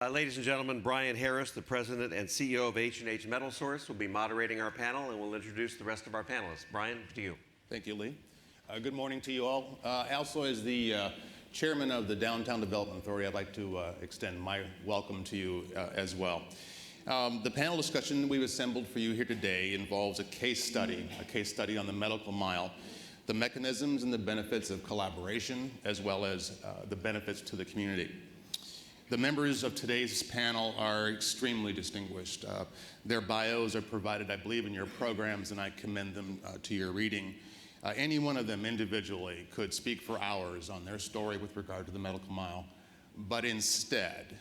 Ladies and gentlemen, Brian Harris, the President and CEO of H&H Metal Source, will be moderating our panel and will introduce the rest of our panelists. Brian, to you. Thank you, Lee. Good morning to you all. Also, as the Chairman of the Downtown Development Authority, I'd like to extend my welcome to you as well. The panel discussion we've assembled for you here today involves a case study on the medical mile, the mechanisms and the benefits of collaboration, as well as the benefits to the community. The members of today's panel are extremely distinguished. Their bios are provided, I believe, in your programs, and I commend them to your reading. Any one of them individually could speak for hours on their story with regard to the medical mile, but instead,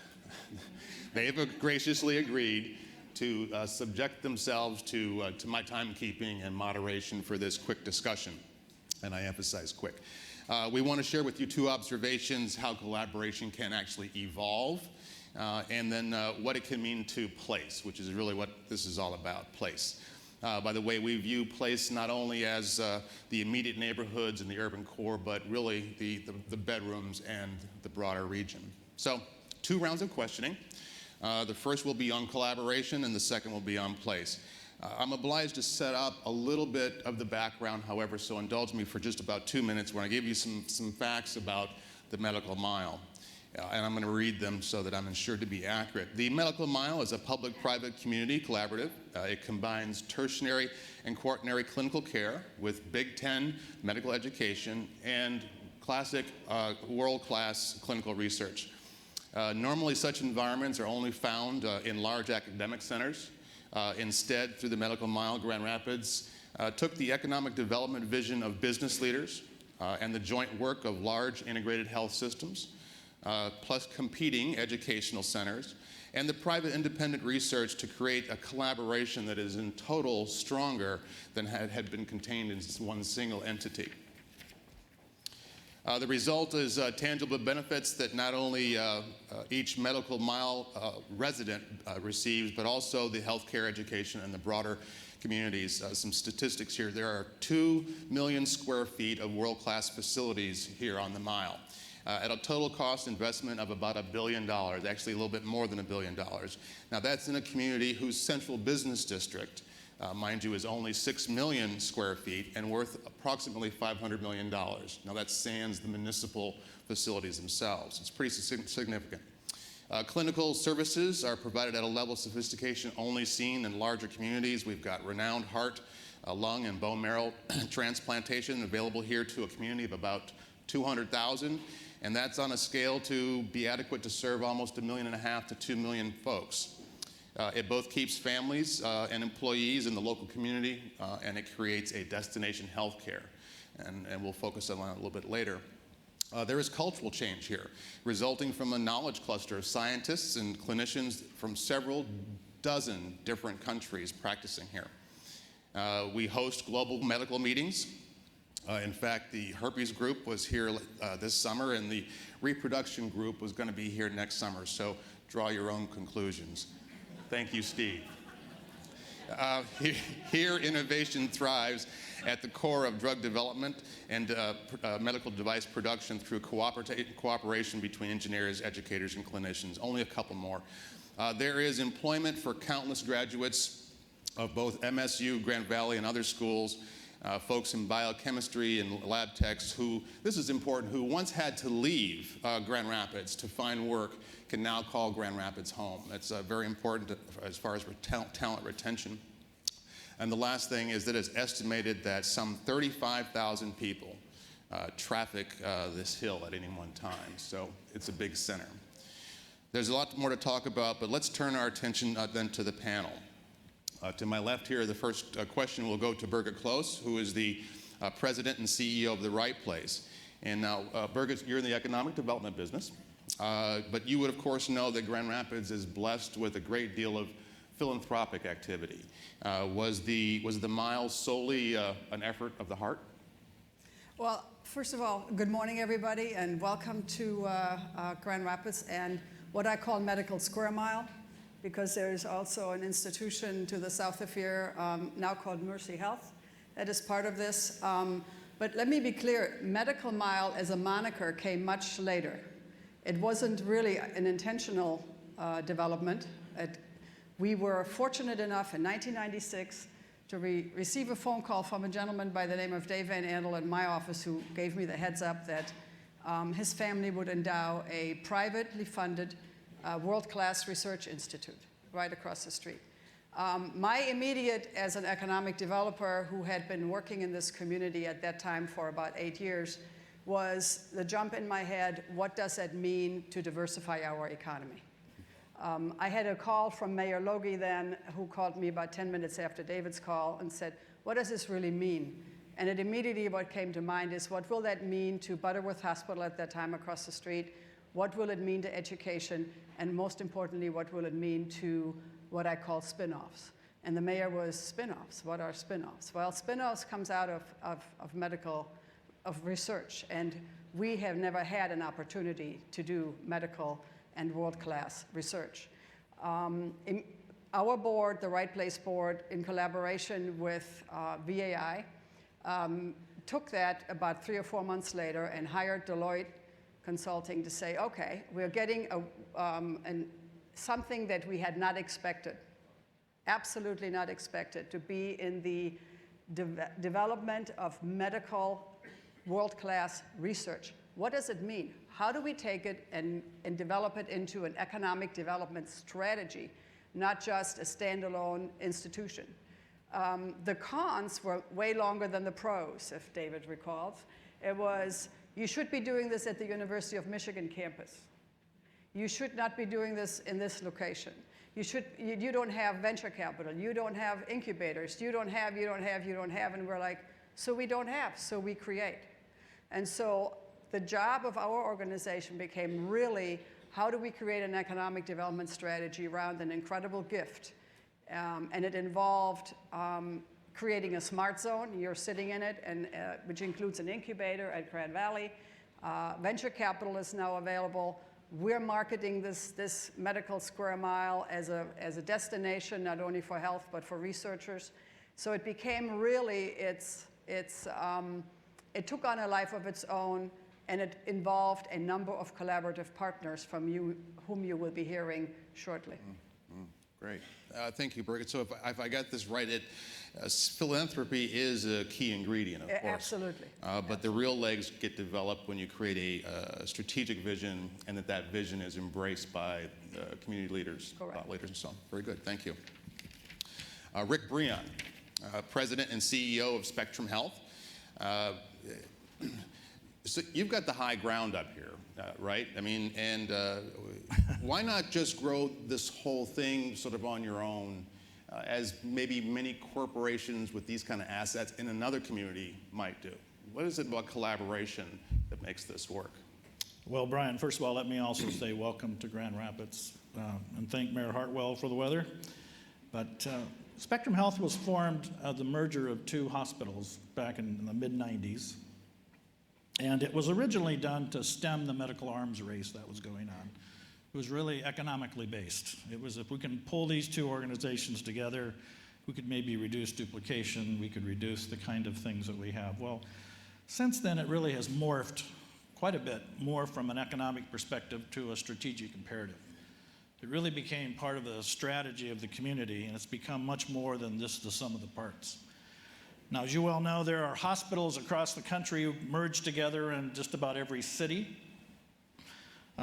they have graciously agreed to subject themselves to my timekeeping and moderation for this quick discussion, and I emphasize quick. We want to share with you two observations: how collaboration can actually evolve, and then what it can mean to place, which is really what this is all about, place. By the way, we view place not only as the immediate neighborhoods and the urban core, but really the bedrooms and the broader region. So, two rounds of questioning. The first will be on collaboration, and the second will be on place. I'm obliged to set up a little bit of the background, however, so indulge me for just about 2 minutes when I give you some facts about the medical mile. And I'm going to read them so that I'm ensured to be accurate. The medical mile is a public-private community collaborative. It combines tertiary and quaternary clinical care with Big Ten medical education and classic world-class clinical research. Normally, such environments are only found in large academic centers. Instead, through the medical mile, Grand Rapids took the economic development vision of business leaders and the joint work of large integrated health systems, plus competing educational centers, and the private independent research to create a collaboration that is in total stronger than had been contained in one single entity. The result is tangible benefits that not only each medical mile resident receives, but also the healthcare, education, and the broader communities. Some statistics here. There are 2 million square feet of world-class facilities here on the mile, at a total cost investment of about $1 billion, actually a little bit more than $1 billion. Now, that's in a community whose central business district, mind you, is only 6 million square feet and worth approximately $500 million. Now, that's sans the municipal facilities themselves. It's pretty significant. Clinical services are provided at a level of sophistication only seen in larger communities. We've got renowned heart, lung, and bone marrow transplantation available here to a community of about 200,000, and that's on a scale to be adequate to serve almost 1.5 million to 2 million folks. It both keeps families and employees in the local community, and it creates a destination healthcare, and we'll focus on that a little bit later. There is cultural change here, resulting from a knowledge cluster of scientists and clinicians from several dozen different countries practicing here. We host global medical meetings. In fact, the herpes group was here this summer, and the reproduction group was going to be here next summer, so draw your own conclusions. Thank you, Steve. Here, innovation thrives at the core of drug development and medical device production through cooperation between engineers, educators, and clinicians. Only a couple more. There is employment for countless graduates of both MSU, Grand Valley, and other schools, folks in biochemistry and lab techs who, this is important, who once had to leave Grand Rapids to find work can now call Grand Rapids home. That's very important as far as talent retention. And the last thing is that it's estimated that some 35,000 people traffic this hill at any one time, so it's a big center. There's a lot more to talk about, but let's turn our attention then to the panel. To my left here, the first question will go to Birgit Close, who is the President and CEO of The Right Place. And now, Birgit, you're in the economic development business, but you would, of course, know that Grand Rapids is blessed with a great deal of philanthropic activity. Was the mile solely an effort of the heart? Well, first of all, good morning, everybody, and welcome to Grand Rapids and what I call Medical Square Mile, because there is also an institution to the south of here now called Mercy Health that is part of this. But let me be clear, Medical Mile as a moniker came much later. It wasn't really an intentional development. We were fortunate enough in 1996 to receive a phone call from a gentleman by the name of Dave Van Andel in my office, who gave me the heads up that his family would endow a privately funded world-class research institute right across the street. My immediate, as an economic developer who had been working in this community at that time for about 8 years, was the jump in my head: what does that mean to diversify our economy? I had a call from Mayor Logie then, who called me about 10 minutes after David's call and said, what does this really mean? And it immediately, what came to mind is, what will that mean to Butterworth Hospital at that time across the street? What will it mean to education? And most importantly, what will it mean to what I call spin-offs? And the mayor was, spin-offs? What are spin-offs? Well, spin-offs comes out of medical, of research. And we have never had an opportunity to do medical and world-class research. In our board, the Right Place Board, in collaboration with VAI, took that about 3 or 4 months later and hired Deloitte Consulting to say, okay, we're getting something that we had not expected, absolutely not expected, to be in the development of medical world-class research. What does it mean? How do we take it and develop it into an economic development strategy, not just a standalone institution? The cons were way longer than the pros, if David recalls. It was, you should be doing this at the University of Michigan campus. You should not be doing this in this location. You don't have venture capital. You don't have incubators. You don't have. And we're like, so we don't have, so we create. And so the job of our organization became really, how do we create an economic development strategy around an incredible gift? And it involved creating a smart zone. You're sitting in it, and which includes an incubator at Grand Valley. Venture capital is now available. We're marketing this medical square mile as a destination, not only for health, but for researchers. So it became really, it took on a life of its own, and it involved a number of collaborative partners from whom you will be hearing shortly. Great. Thank you, Birgit. So if I got this right, philanthropy is a key ingredient, of course. Absolutely. But the real legs get developed when you create a strategic vision, and that vision is embraced by community leaders, thought leaders, and so on. Very good. Thank you. Rick Breon, President and CEO of Spectrum Health. So you've got the high ground up here, right? I mean, and why not just grow this whole thing sort of on your own, as maybe many corporations with these kind of assets in another community might do? What is it about collaboration that makes this work? Well, Brian, first of all, let me also say welcome to Grand Rapids and thank Mayor Hartwell for the weather. But Spectrum Health was formed as the merger of 2 hospitals back in the mid-90s. And it was originally done to stem the medical arms race that was going on. It was really economically based. It was, if we can pull these 2 organizations together, we could maybe reduce duplication, we could reduce the kind of things that we have. Well, since then, it really has morphed quite a bit more from an economic perspective to a strategic imperative. It really became part of the strategy of the community, and it's become much more than just the sum of the parts. Now, as you well know, there are hospitals across the country merged together in just about every city.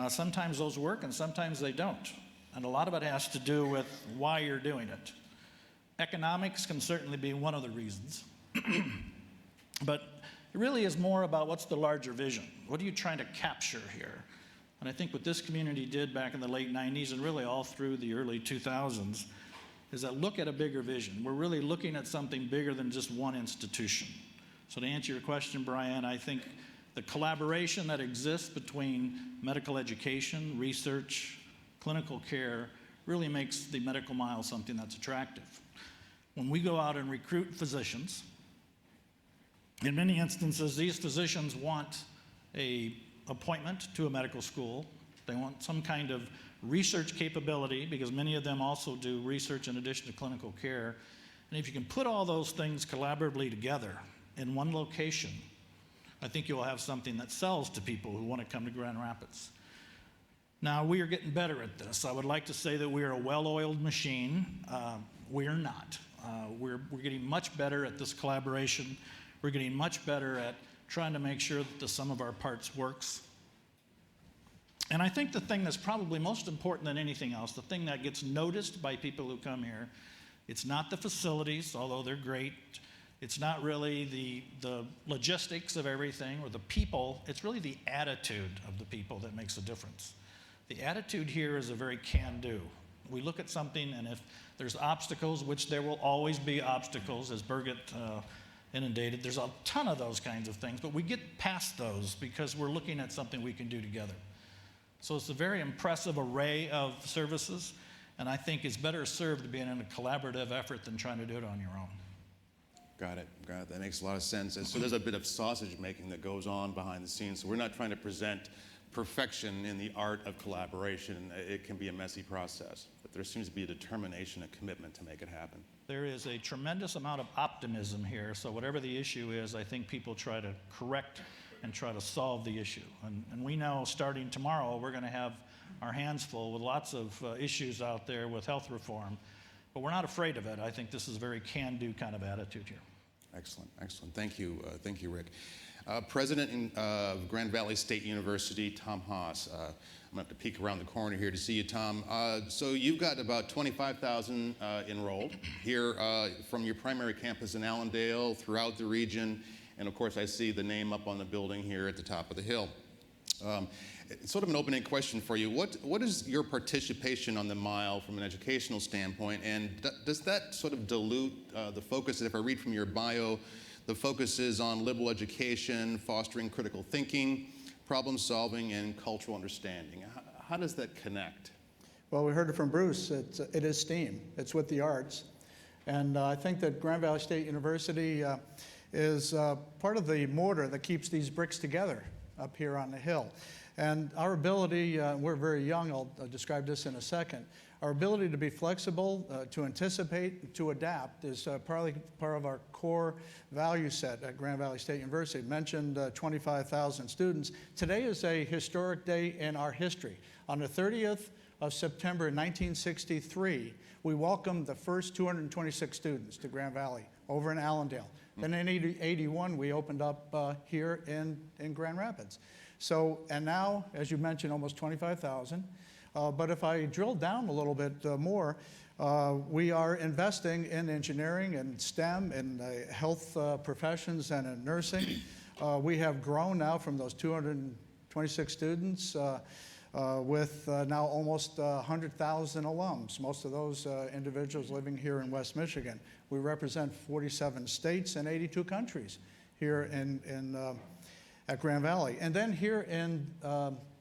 Sometimes those work and sometimes they don't. And a lot of it has to do with why you're doing it. Economics can certainly be one of the reasons. But it really is more about what's the larger vision. What are you trying to capture here? And I think what this community did back in the late 90s and really all through the early 2000s is that look at a bigger vision. We're really looking at something bigger than just one institution. So to answer your question, Brian, I think the collaboration that exists between medical education, research, clinical care really makes the medical mile something that's attractive. When we go out and recruit physicians, in many instances, these physicians want an appointment to a medical school. They want some kind of research capability, because many of them also do research in addition to clinical care. And if you can put all those things collaboratively together in one location, I think you'll have something that sells to people who want to come to Grand Rapids. Now, we are getting better at this. I would like to say that we are a well-oiled machine. We are not. We're getting much better at this collaboration. We're getting much better at trying to make sure that the sum of our parts works. And I think the thing that's probably most important than anything else, the thing that gets noticed by people who come here, it's not the facilities, although they're great. It's not really the logistics of everything or the people. It's really the attitude of the people that makes a difference. The attitude here is a very can-do. We look at something, and if there's obstacles, which there will always be obstacles, as Birgit inundated, there's a ton of those kinds of things, but we get past those because we're looking at something we can do together. So it's a very impressive array of services, and I think it's better served being in a collaborative effort than trying to do it on your own. Got it. That makes a lot of sense. And so there's a bit of sausage making that goes on behind the scenes. So we're not trying to present perfection in the art of collaboration. It can be a messy process, but there seems to be a determination, a commitment to make it happen. There is a tremendous amount of optimism here, so whatever the issue is, I think people try to correct and try to solve the issue. And we know starting tomorrow, we're going to have our hands full with lots of issues out there with health reform, but we're not afraid of it. I think this is a very can-do kind of attitude here. Excellent. Thank you, Rick. President of Grand Valley State University, Tom Haas. I'm going to have to peek around the corner here to see you, Tom. So you've got about 25,000 enrolled here from your primary campus in Allendale, throughout the region, and of course I see the name up on the building here at the top of the hill. It's sort of an opening question for you. What is your participation on the mile from an educational standpoint, and does that sort of dilute the focus? If I read from your bio, the focus is on liberal education, fostering critical thinking, problem solving, and cultural understanding. How does that connect? Well, we heard it from Bruce. It is STEAM. It's with the arts. And I think that Grand Valley State University is part of the mortar that keeps these bricks together up here on the hill. And our ability, we're very young, I'll describe this in a second, our ability to be flexible, to anticipate, to adapt is part of our core value set at Grand Valley State University. I mentioned 25,000 students. Today is a historic day in our history. On the 30th of September 1963, we welcomed the first 226 students to Grand Valley over in Allendale. Then in 81, we opened up here in Grand Rapids. So, and now, as you mentioned, almost 25,000. But if I drill down a little bit more, we are investing in engineering and STEM and health professions and in nursing. We have grown now from those 226 students with now almost 100,000 alums, most of those individuals living here in West Michigan. We represent 47 states and 82 countries here at Grand Valley. And then here in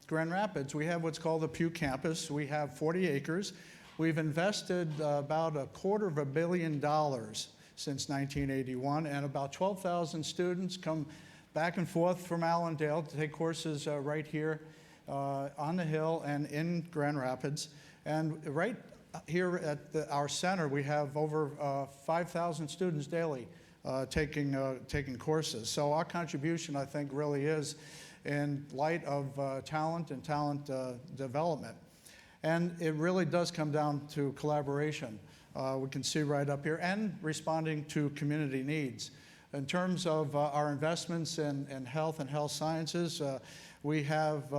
Grand Rapids, we have what's called the Pew Campus. We have 40 acres. We've invested about $250 million since 1981, and about 12,000 students come back and forth from Allendale to take courses right here on the Hill and in Grand Rapids. And right here at our center, we have over 5,000 students daily taking courses. So our contribution, I think, really is in light of talent and talent development. And it really does come down to collaboration. We can see right up here, and responding to community needs. In terms of our investments in health and health sciences, we have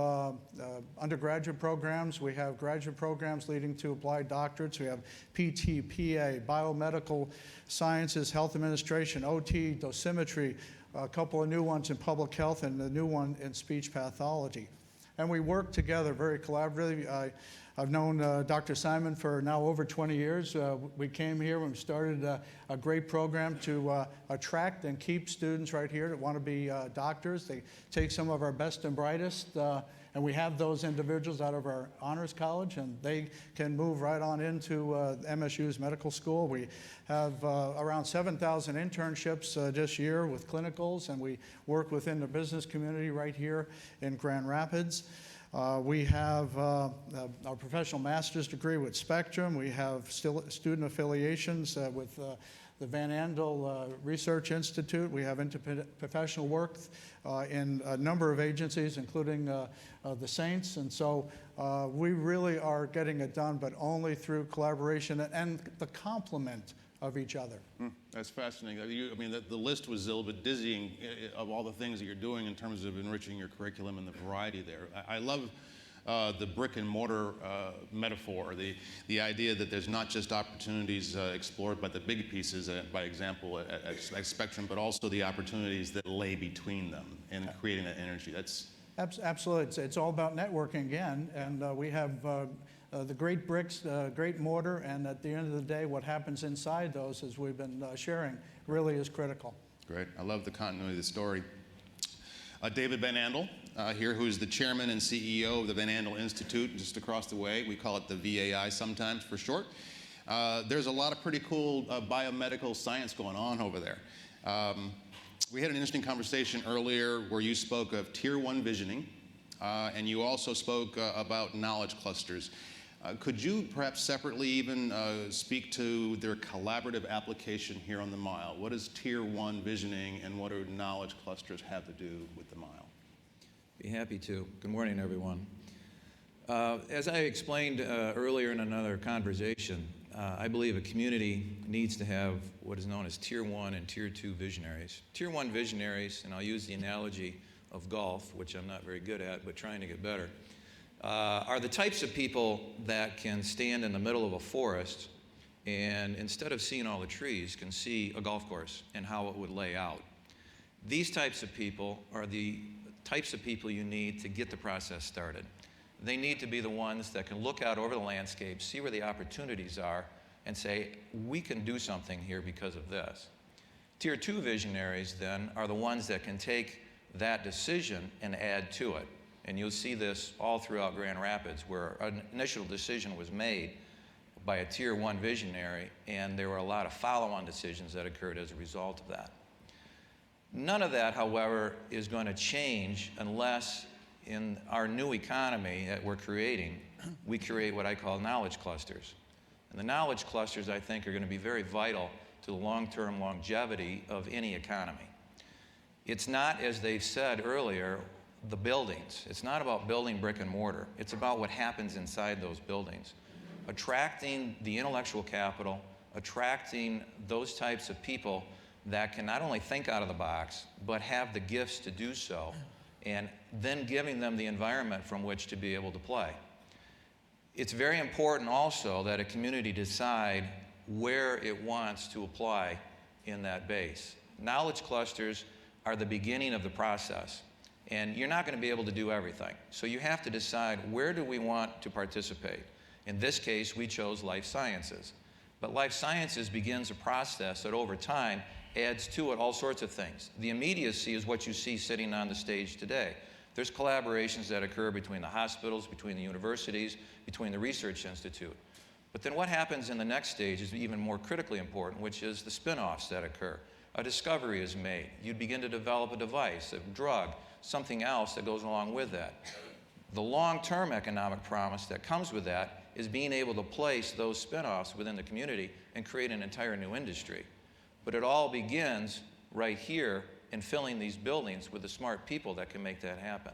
undergraduate programs, we have graduate programs leading to applied doctorates, we have PT, PA, biomedical sciences, health administration, OT, dosimetry, a couple of new ones in public health, and a new one in speech pathology. And we work together very collaboratively. I've known Dr. Simon for now over 20 years. We came here and started a great program to attract and keep students right here that want to be doctors. They take some of our best and brightest, and we have those individuals out of our honors college, and they can move right on into MSU's medical school. We have around 7,000 internships this year with clinicals, and we work within the business community right here in Grand Rapids. We have our professional master's degree with Spectrum. We have still student affiliations with the Van Andel Research Institute. We have interprofessional work in a number of agencies, including the Saints. And so we really are getting it done, but only through collaboration and the complement of each other. That's fascinating. I mean, the list was a little bit dizzying of all the things that you're doing in terms of enriching your curriculum and the variety there. I love the brick and mortar metaphor, the idea that there's not just opportunities explored by the big pieces, by example, at Spectrum, but also the opportunities that lay between them and creating that energy. That's Absolutely. It's all about networking again, and we have the great bricks, great mortar, and at the end of the day, what happens inside those, as we've been sharing, really is critical. great. I love the continuity of the story. David Van Andel here, who's the chairman and CEO of the Van Andel Institute, just across the way. We call it the VAI sometimes for short. There's a lot of pretty cool biomedical science going on over there. We had an interesting conversation earlier where you spoke of Tier 1 visioning, and you also spoke about knowledge clusters. Could you perhaps separately even speak to their collaborative application here on the Mile? What is Tier 1 visioning, and what do knowledge clusters have to do with the Mile? Be happy to. Good morning, everyone. As I explained earlier in another conversation, I believe a community needs to have what is known as Tier 1 and Tier 2 visionaries. Tier 1 visionaries, and I'll use the analogy of golf, which I'm not very good at, but trying to get better, are the types of people that can stand in the middle of a forest and instead of seeing all the trees, can see a golf course and how it would lay out. These types of people are the types of people you need to get the process started. They need to be the ones that can look out over the landscape, see where the opportunities are, and say, we can do something here because of this. Tier 2 visionaries, then, are the ones that can take that decision and add to it. And you'll see this all throughout Grand Rapids, where an initial decision was made by a Tier 1 visionary, and there were a lot of follow-on decisions that occurred as a result of that. None of that, however, is going to change unless in our new economy that we're creating, we create what I call knowledge clusters. And the knowledge clusters, I think, are going to be very vital to the long-term longevity of any economy. It's not, as they've said earlier, the buildings. It's not about building brick and mortar. It's about what happens inside those buildings. Attracting the intellectual capital, attracting those types of people that can not only think out of the box, but have the gifts to do so, and then giving them the environment from which to be able to play. It's very important also that a community decide where it wants to apply in that base. Knowledge clusters are the beginning of the process, and you're not going to be able to do everything. So you have to decide, where do we want to participate? In this case, we chose life sciences. But life sciences begins a process that over time adds to it all sorts of things. The immediacy is what you see sitting on the stage today. There's collaborations that occur between the hospitals, between the universities, between the research institute. But then what happens in the next stage is even more critically important, which is the spin-offs that occur. A discovery is made. You begin to develop a device, a drug, something else that goes along with that. The long-term economic promise that comes with that is being able to place those spin-offs within the community and create an entire new industry. But it all begins right here in filling these buildings with the smart people that can make that happen.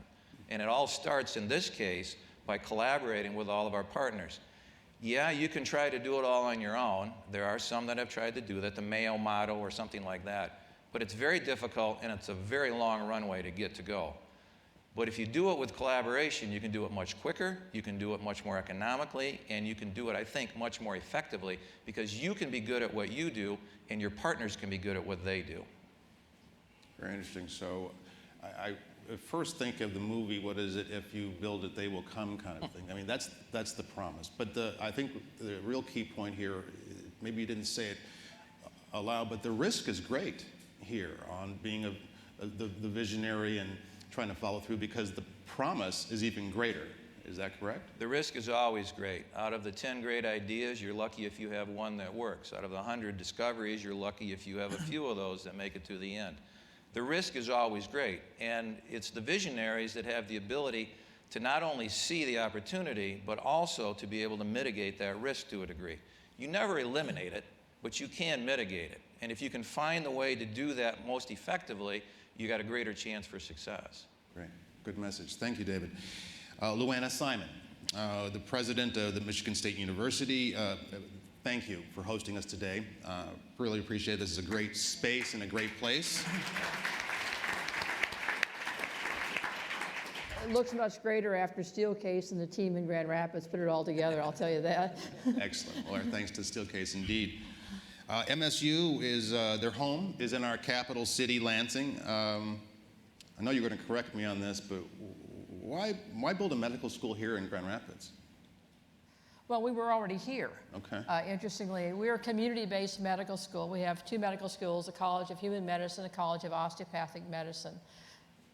And it all starts, in this case, by collaborating with all of our partners. Yeah, you can try to do it all on your own. There are some that have tried to do that, the Mayo model or something like that. But it's very difficult, and it's a very long runway to get to go. But if you do it with collaboration, you can do it much quicker, you can do it much more economically, and you can do it, I think, much more effectively, because you can be good at what you do, and your partners can be good at what they do. Very interesting. So I first think of the movie, what is it, if you build it, they will come kind of thing. I mean, that's the promise. But I think the real key point here, maybe you didn't say it aloud, but the risk is great here on being the visionary and trying to follow through, because the promise is even greater. Is that correct? The risk is always great. Out of the 10 great ideas, you're lucky if you have one that works. Out of the 100 discoveries, you're lucky if you have a few of those that make it to the end. The risk is always great, and it's the visionaries that have the ability to not only see the opportunity, but also to be able to mitigate that risk to a degree. You never eliminate it, but you can mitigate it. And if you can find the way to do that most effectively, you got a greater chance for success. Great. Good message. Thank you, David. Luana Simon, the president of the Michigan State University. Thank you for hosting us today. Really appreciate it. This is a great space and a great place. It looks much greater after Steelcase and the team in Grand Rapids put it all together, I'll tell you that. Excellent. Well, our thanks to Steelcase indeed. MSU is, their home is in our capital city, Lansing. I know you're going to correct me on this, but why build a medical school here in Grand Rapids? Well, we were already here. Okay. Interestingly, we're a community-based medical school. We have two medical schools, the College of Human Medicine, the College of Osteopathic Medicine.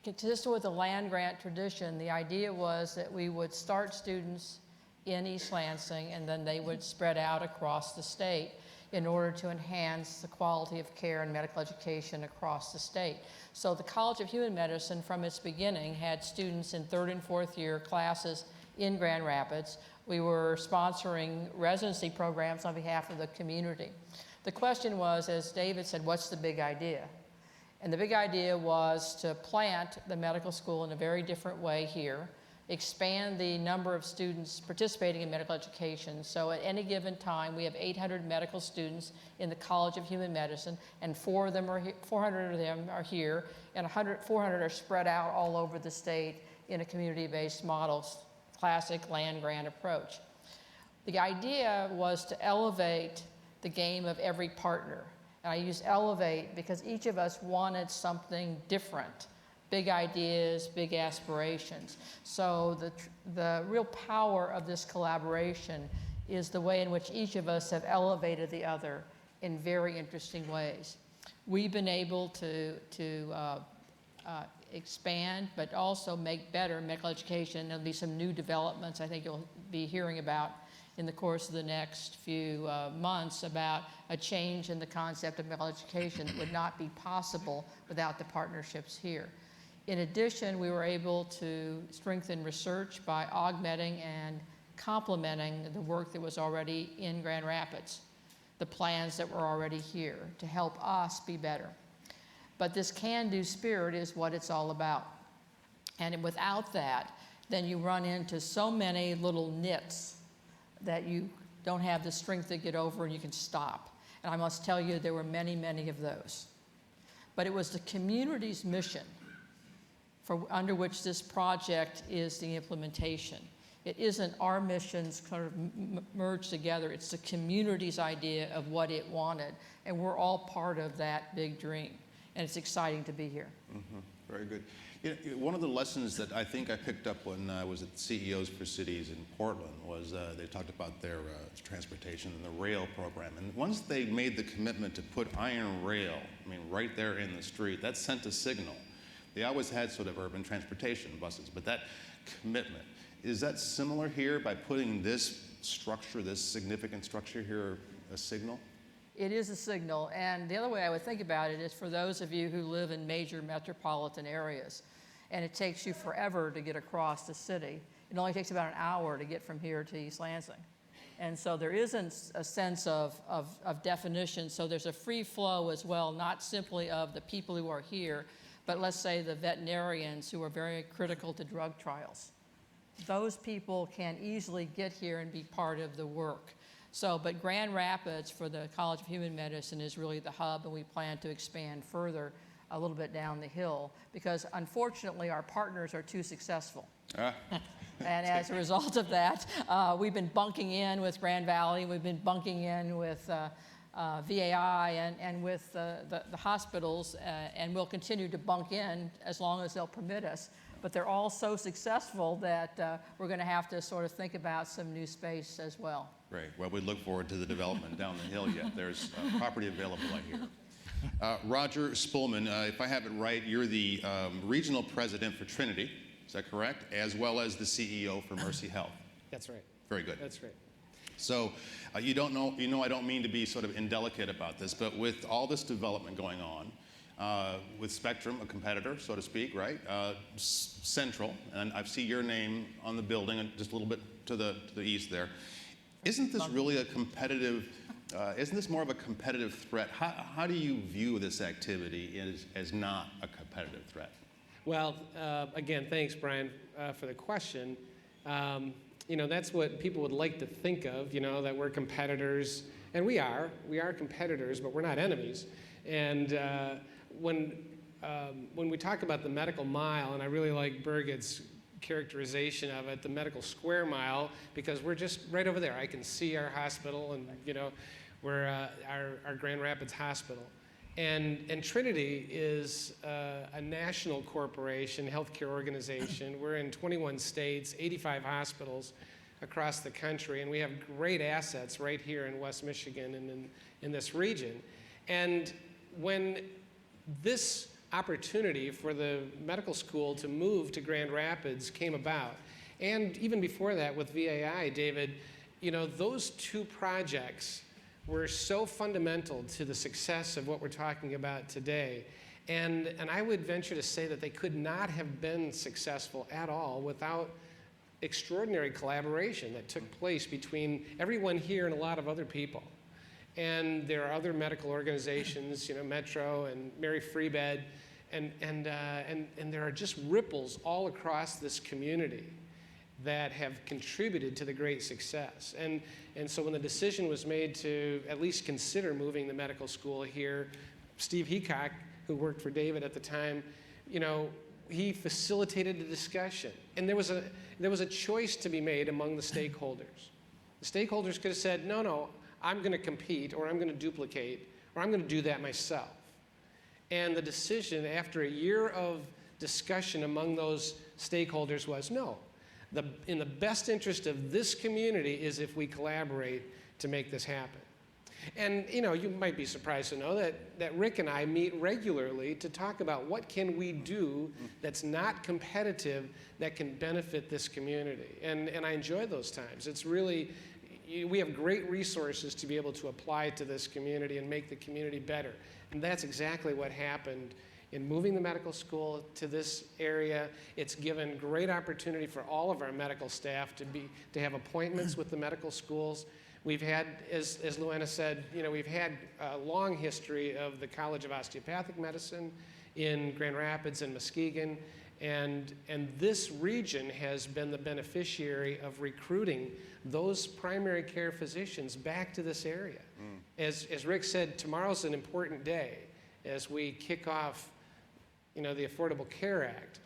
Consistent with the land grant tradition, the idea was that we would start students in East Lansing and then they would spread out across the state in order to enhance the quality of care and medical education across the state. So the College of Human Medicine from its beginning had students in 3rd and 4th year classes in Grand Rapids. We were sponsoring residency programs on behalf of the community. The question was, as David said, what's the big idea? And the big idea was to plant the medical school in a very different way here, expand the number of students participating in medical education. So at any given time, we have 800 medical students in the College of Human Medicine, and 400 of them are here, and 400 are spread out all over the state in a community-based model, classic land grant approach. The idea was to elevate the game of every partner. And I use elevate because each of us wanted something different, big ideas, big aspirations. So the real power of this collaboration is the way in which each of us have elevated the other in very interesting ways. We've been able to expand, but also make better medical education. There'll be some new developments I think you'll be hearing about in the course of the next few months about a change in the concept of medical education that would not be possible without the partnerships here. In addition, we were able to strengthen research by augmenting and complementing the work that was already in Grand Rapids, the plans that were already here to help us be better. But this can-do spirit is what it's all about. And without that, then you run into so many little nits that you don't have the strength to get over and you can stop. And I must tell you, there were many, many of those. But it was the community's mission under which this project is the implementation. It isn't our missions kind of merged together. It's the community's idea of what it wanted. And we're all part of that big dream. And it's exciting to be here. Mm-hmm. Very good. You know, one of the lessons that I think I picked up when I was at CEOs for Cities in Portland was they talked about their transportation and the rail program. And once they made the commitment to put iron rail, I mean, right there in the street, that sent a signal. They always had sort of urban transportation buses, but that commitment, is that similar here by putting this structure, this significant structure here, a signal? It is a signal, and the other way I would think about it is for those of you who live in major metropolitan areas, and it takes you forever to get across the city. It only takes about an hour to get from here to East Lansing. And so there isn't a sense of definition, so there's a free flow as well, not simply of the people who are here, but let's say the veterinarians who are very critical to drug trials. Those people can easily get here and be part of the work. So, but Grand Rapids for the College of Human Medicine is really the hub, and we plan to expand further a little bit down the hill because unfortunately our partners are too successful. And as a result of that, we've been bunking in with Grand Valley, we've been bunking in with VAI and with the hospitals, and we'll continue to bunk in as long as they'll permit us. But they're all so successful that we're going to have to sort of think about some new space as well. Great. Well, we look forward to the development down the hill yet. There's property available, I hear. Roger Spulman, if I have it right, you're the regional president for Trinity, is that correct? As well as the CEO for Mercy Health. That's right. Very good. That's right. So you know I don't mean to be sort of indelicate about this, but with all this development going on, with Spectrum, a competitor, so to speak, right? Central, and I see your name on the building, and just a little bit to the east there. Isn't this really a competitive Isn't this more of a competitive threat? How do you view this activity as not a competitive threat? Well, again, thanks, Brian, for the question. That's what people would like to think of, that we're competitors. And we are competitors, but we're not enemies. And when we talk about the medical mile, and I really like Birgit's characterization of it, the medical square mile, because we're just right over there. I can see our hospital, and we're our Grand Rapids Hospital. And Trinity is a national corporation, healthcare organization. We're in 21 states, 85 hospitals across the country, and we have great assets right here in West Michigan and in this region. And when this opportunity for the medical school to move to Grand Rapids came about, and even before that with VAI, David, those two projects were so fundamental to the success of what we're talking about today. And I would venture to say that they could not have been successful at all without extraordinary collaboration that took place between everyone here and a lot of other people. And there are other medical organizations, Metro and Mary Free Bed, and there are just ripples all across this community that have contributed to the great success. And so when the decision was made to at least consider moving the medical school here, Steve Heacock, who worked for David at the time, he facilitated a discussion. And there was a choice to be made among the stakeholders. The stakeholders could have said, no, I'm going to compete, or I'm going to duplicate, or I'm going to do that myself. And the decision, after a year of discussion among those stakeholders, was no. In the best interest of this community is if we collaborate to make this happen. And you might be surprised to know that Rick and I meet regularly to talk about what can we do that's not competitive that can benefit this community. And I enjoy those times. It's really, we have great resources to be able to apply to this community and make the community better. And that's exactly what happened in moving the medical school to this area. It's given great opportunity for all of our medical staff to have appointments with the medical schools. We've had, as Luana said, we've had a long history of the College of Osteopathic Medicine in Grand Rapids and Muskegon, and this region has been the beneficiary of recruiting those primary care physicians back to this area. As Rick said, tomorrow's an important day as we kick off the Affordable Care Act.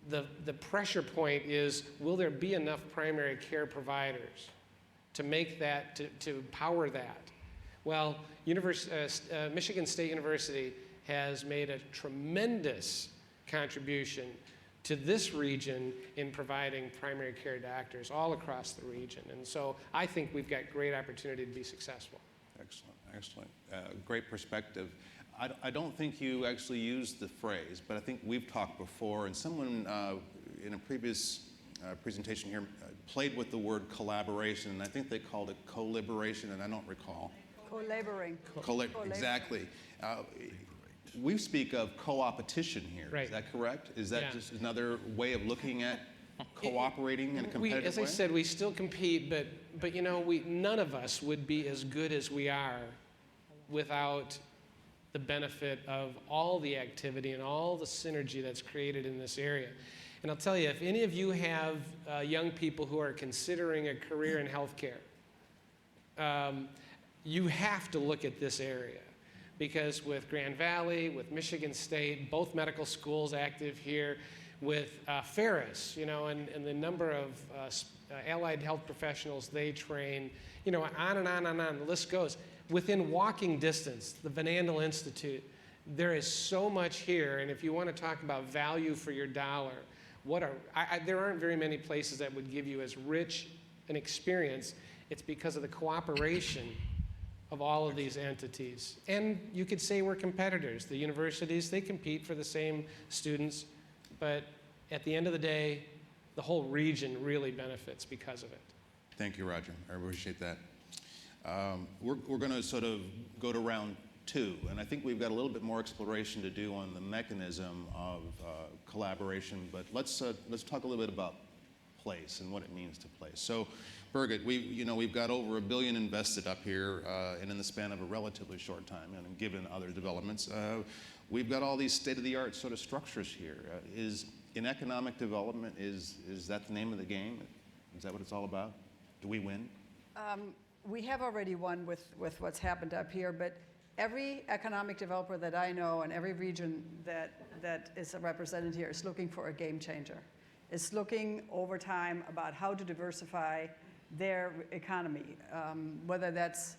The pressure point is, will there be enough primary care providers to make that, to power that? Well, Michigan State University has made a tremendous contribution to this region in providing primary care doctors all across the region. And so I think we've got great opportunity to be successful. Excellent. Great perspective. I don't think you actually used the phrase, but I think we've talked before, and someone in a previous presentation here played with the word collaboration, and I think they called it co-liberation, and I don't recall. Co-laboring. Exactly. We speak of co-opetition here. Right. Is that correct? Is that Yeah. just another way of looking at cooperating in a competitive As way? I said, we still compete, but none of us would be as good as we are without the benefit of all the activity and all the synergy that's created in this area. And I'll tell you, if any of you have young people who are considering a career in healthcare, you have to look at this area. Because with Grand Valley, with Michigan State, both medical schools active here, with Ferris, and the number of allied health professionals they train, on and on and on, the list goes. Within walking distance, the Andel Institute, there is so much here, and if you want to talk about value for your dollar, there aren't very many places that would give you as rich an experience. It's because of the cooperation of all of these entities. And you could say we're competitors. The universities, they compete for the same students, but at the end of the day, the whole region really benefits because of it. Thank you, Roger. I appreciate that. We're going to sort of go to round two, and I think we've got a little bit more exploration to do on the mechanism of collaboration, but let's talk a little bit about place and what it means to place. So Birgit, we've got over $1 billion invested up here, and in the span of a relatively short time, and given other developments, we've got all these state-of-the-art sort of structures here. In economic development, is that the name of the game? Is that what it's all about? Do we win? We have already won with what's happened up here, but every economic developer that I know and every region that is represented here is looking for a game changer. It's looking over time about how to diversify their economy, whether that's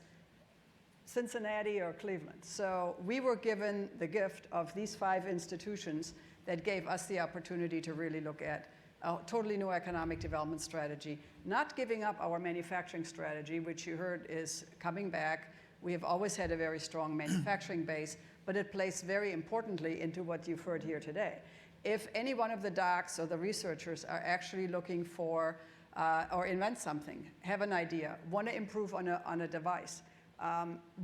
Cincinnati or Cleveland. So we were given the gift of these 5 institutions that gave us the opportunity to really look at a totally new economic development strategy, not giving up our manufacturing strategy, which you heard is coming back. We have always had a very strong manufacturing base, but it plays very importantly into what you've heard here today. If any one of the docs or the researchers are actually looking for or invent something, have an idea, want to improve on a device,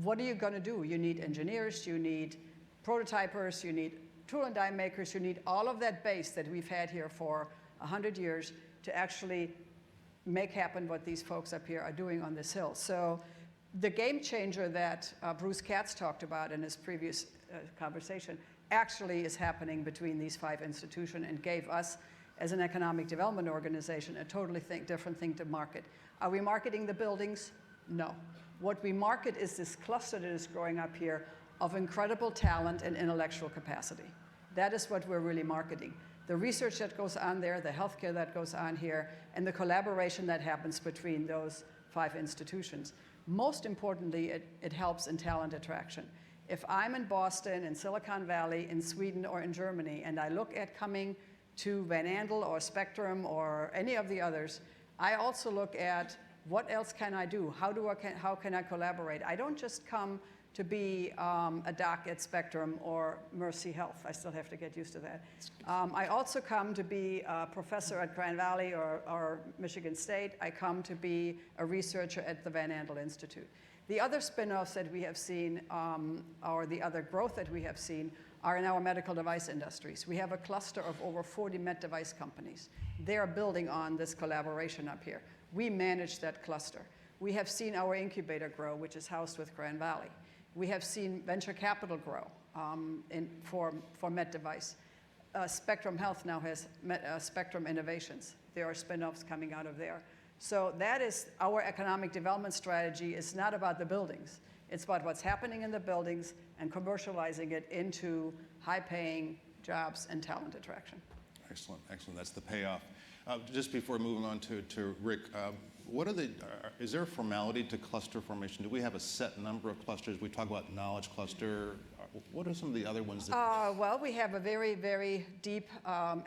what are you going to do? You need engineers, you need prototypers, you need tool and die makers, you need all of that base that we've had here for 100 years to actually make happen what these folks up here are doing on this hill. So the game changer that Bruce Katz talked about in his previous conversation actually is happening between these 5 institutions and gave us, as an economic development organization, a totally different thing to market. Are we marketing the buildings? No. What we market is this cluster that is growing up here of incredible talent and intellectual capacity. That is what we're really marketing. The research that goes on there, the healthcare that goes on here, and the collaboration that happens between those 5 institutions. Most importantly, it helps in talent attraction. If I'm in Boston, in Silicon Valley, in Sweden, or in Germany, and I look at coming to Van Andel or Spectrum or any of the others, I also look at what else can I do? How can I collaborate? I don't just come to be a doc at Spectrum or Mercy Health. I still have to get used to that. I also come to be a professor at Grand Valley or Michigan State. I come to be a researcher at the Van Andel Institute. The other spin-offs that we have seen, or the other growth that we have seen, are in our medical device industries. We have a cluster of over 40 med device companies. They are building on this collaboration up here. We manage that cluster. We have seen our incubator grow, which is housed with Grand Valley. We have seen venture capital grow for med device. Spectrum Health now has Spectrum Innovations. There are spin-offs coming out of there. So that is our economic development strategy. It's not about the buildings. It's about what's happening in the buildings and commercializing it into high-paying jobs and talent attraction. Excellent, excellent. That's the payoff. Just before moving on to Rick, is there a formality to cluster formation? Do we have a set number of clusters? We talk about knowledge cluster. What are some of the other ones that? Well, we have a very, very deep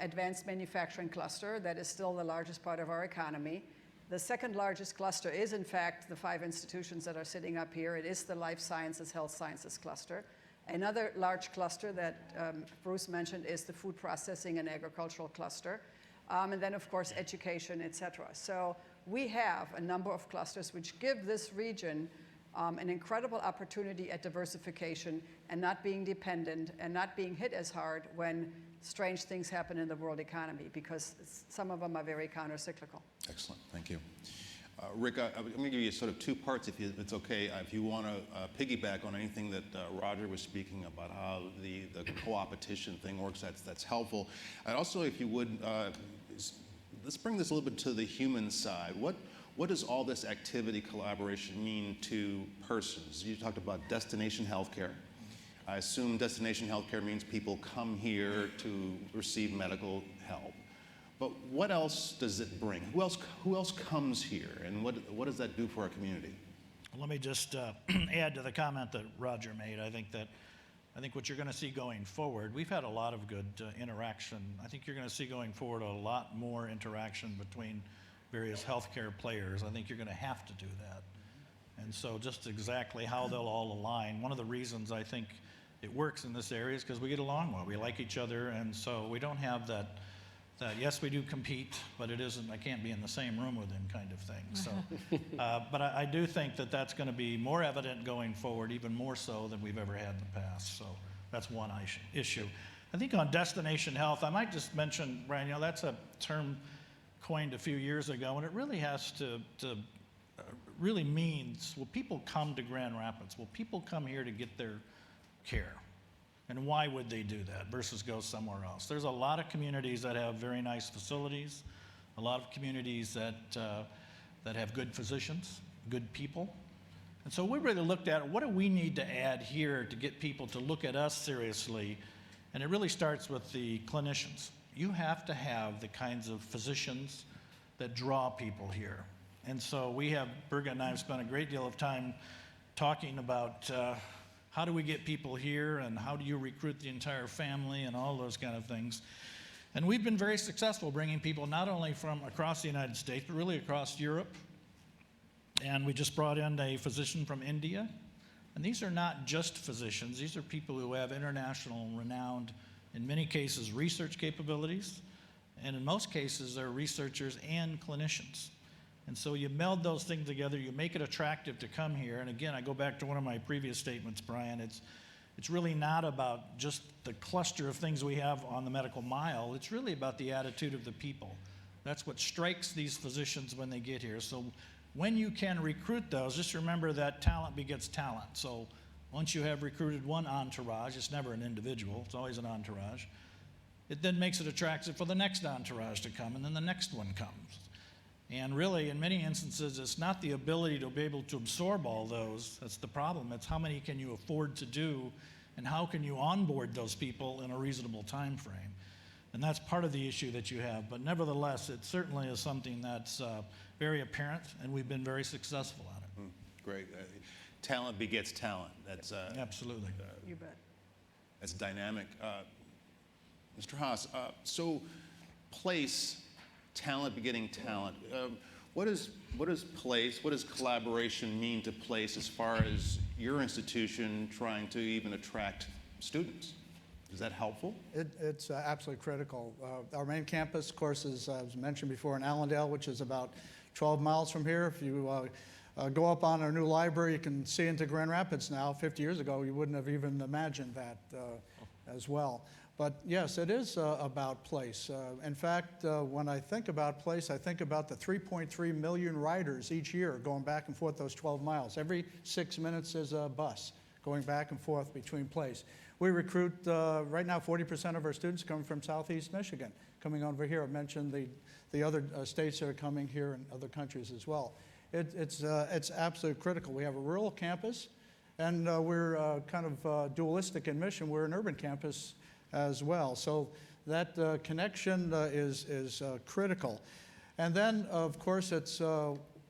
advanced manufacturing cluster that is still the largest part of our economy. The second largest cluster is, in fact, the 5 institutions that are sitting up here. It is the life sciences, health sciences cluster. Another large cluster that Bruce mentioned is the food processing and agricultural cluster. And then, of course, education, et cetera. So we have a number of clusters which give this region an incredible opportunity at diversification and not being dependent and not being hit as hard when strange things happen in the world economy, because some of them are very counter-cyclical. Excellent, thank you. Rick, I'm going to give you sort of 2 parts, if it's okay. If you want to piggyback on anything that Roger was speaking about, how the co-opetition thing works, that's helpful. And also, if you would, let's bring this a little bit to the human side. What does all this activity collaboration mean to persons? You talked about destination healthcare. I assume destination healthcare means people come here to receive medical help. But what else does it bring? Who else comes here, and what does that do for our community? Let me just add to the comment that Roger made. I think what you're going to see going forward, we've had a lot of good interaction. I think you're going to see going forward a lot more interaction between various healthcare players. I think you're going to have to do that. And so just exactly how they'll all align. One of the reasons I think it works in this area is because we get along well. We like each other, and so we don't have that yes, we do compete, but it isn't, I can't be in the same room with him kind of thing. So, but I do think that that's going to be more evident going forward, even more so than we've ever had in the past. So that's one issue. I think on destination health, I might just mention, Brian, that's a term coined a few years ago, and it really has to really means, will people come to Grand Rapids? Will people come here to get their care? And why would they do that versus go somewhere else? There's a lot of communities that have very nice facilities, a lot of communities that have good physicians, good people. And so we really looked at what do we need to add here to get people to look at us seriously, and it really starts with the clinicians. You have to have the kinds of physicians that draw people here. And so Birgit and I have spent a great deal of time talking about how do we get people here and how do you recruit the entire family and all those kind of things. And we've been very successful bringing people not only from across the United States, but really across Europe. And we just brought in a physician from India. And these are not just physicians. These are people who have international renowned, in many cases, research capabilities. And in most cases, they're researchers and clinicians. And so you meld those things together, you make it attractive to come here. And again, I go back to one of my previous statements, Brian. It's really not about just the cluster of things we have on the medical mile. It's really about the attitude of the people. That's what strikes these physicians when they get here. So when you can recruit those, just remember that talent begets talent. So once you have recruited one entourage, it's never an individual, it's always an entourage, it then makes it attractive for the next entourage to come, and then the next one comes. And really, in many instances, it's not the ability to be able to absorb all those that's the problem. It's how many can you afford to do, and how can you onboard those people in a reasonable time frame. And that's part of the issue that you have. But nevertheless, it certainly is something that's very apparent, and we've been very successful at it. Great. Talent begets talent. That's Absolutely. You bet. that's dynamic. Mr. Haas, so place, talent begetting talent. What does place, what does collaboration mean to place as far as your institution trying to even attract students? Is that helpful? It's absolutely critical. Our main campus, of course, is, as mentioned before, in Allendale, which is about 12 miles from here. If you go up on our new library, you can see into Grand Rapids now. 50 years ago, you wouldn't have even imagined that as well. But yes, it is about place. In fact, when I think about place, I think about the 3.3 million riders each year going back and forth those 12 miles. Every 6 minutes there's a bus going back and forth between place. We recruit, right now, 40% of our students coming from Southeast Michigan, coming over here. I mentioned the other states that are coming here and other countries as well. It's absolutely critical. We have a rural campus, and we're kind of dualistic in mission. We're an urban campus as well. So that connection is critical. And then, of course, it's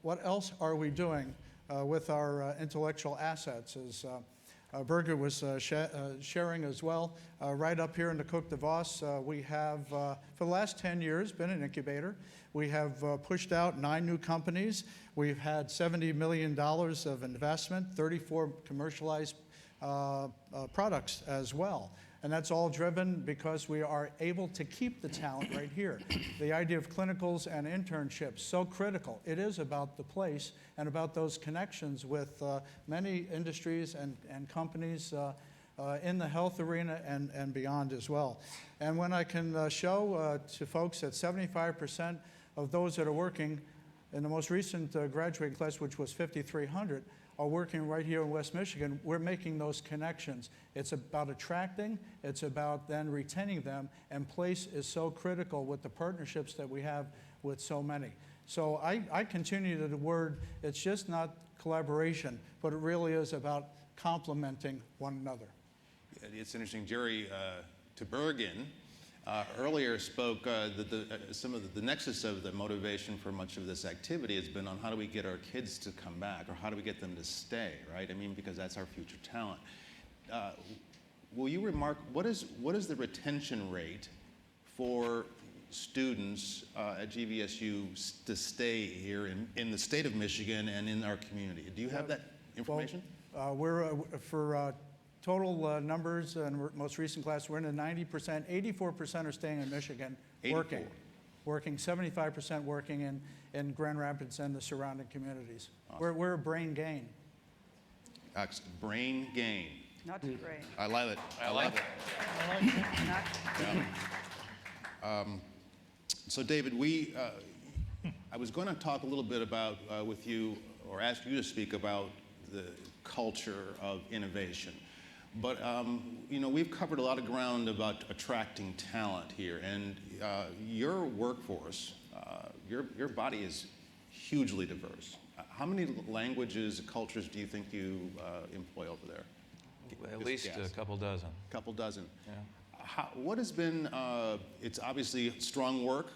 what else are we doing with our intellectual assets? As Birgit was sharing as well, right up here in the Cook DeVos, we have, for the last 10 years, been an incubator. We have pushed out 9 new companies. We've had $70 million of investment, 34 commercialized products as well. And that's all driven because we are able to keep the talent right here. The idea of clinicals and internships, so critical. It is about the place and about those connections with many industries and companies in the health arena and beyond as well. And when I can show to folks that 75% of those that are working in the most recent graduating class, which was 5,300, are working right here in West Michigan, we're making those connections. It's about attracting, it's about then retaining them, and place is so critical with the partnerships that we have with so many. So I continue to the word, it's just not collaboration, but it really is about complementing one another. It's interesting, Jerry Bergen earlier spoke that some of the nexus of the motivation for much of this activity has been on how do we get our kids to come back, or how do we get them to stay, right? I mean, because that's our future talent. Will you remark, what is the retention rate for students at GVSU to stay here in the state of Michigan and in our community? Do you have that information? Well, we're, for total numbers and most recent class, we're in the 90%, 84% are staying in Michigan, 84. working 75% working in Grand Rapids and the surrounding communities. Awesome. We're a brain gain. Brain gain. Not brain. I love it. I love it. Not So David, I was going to talk a little bit about with you, or ask you to speak about the culture of innovation. But you know, we've covered a lot of ground about attracting talent here, and your workforce, your body is hugely diverse. How many languages, cultures do you think you employ over there? At least a couple dozen. Couple dozen. Yeah. What has been, it's obviously strong work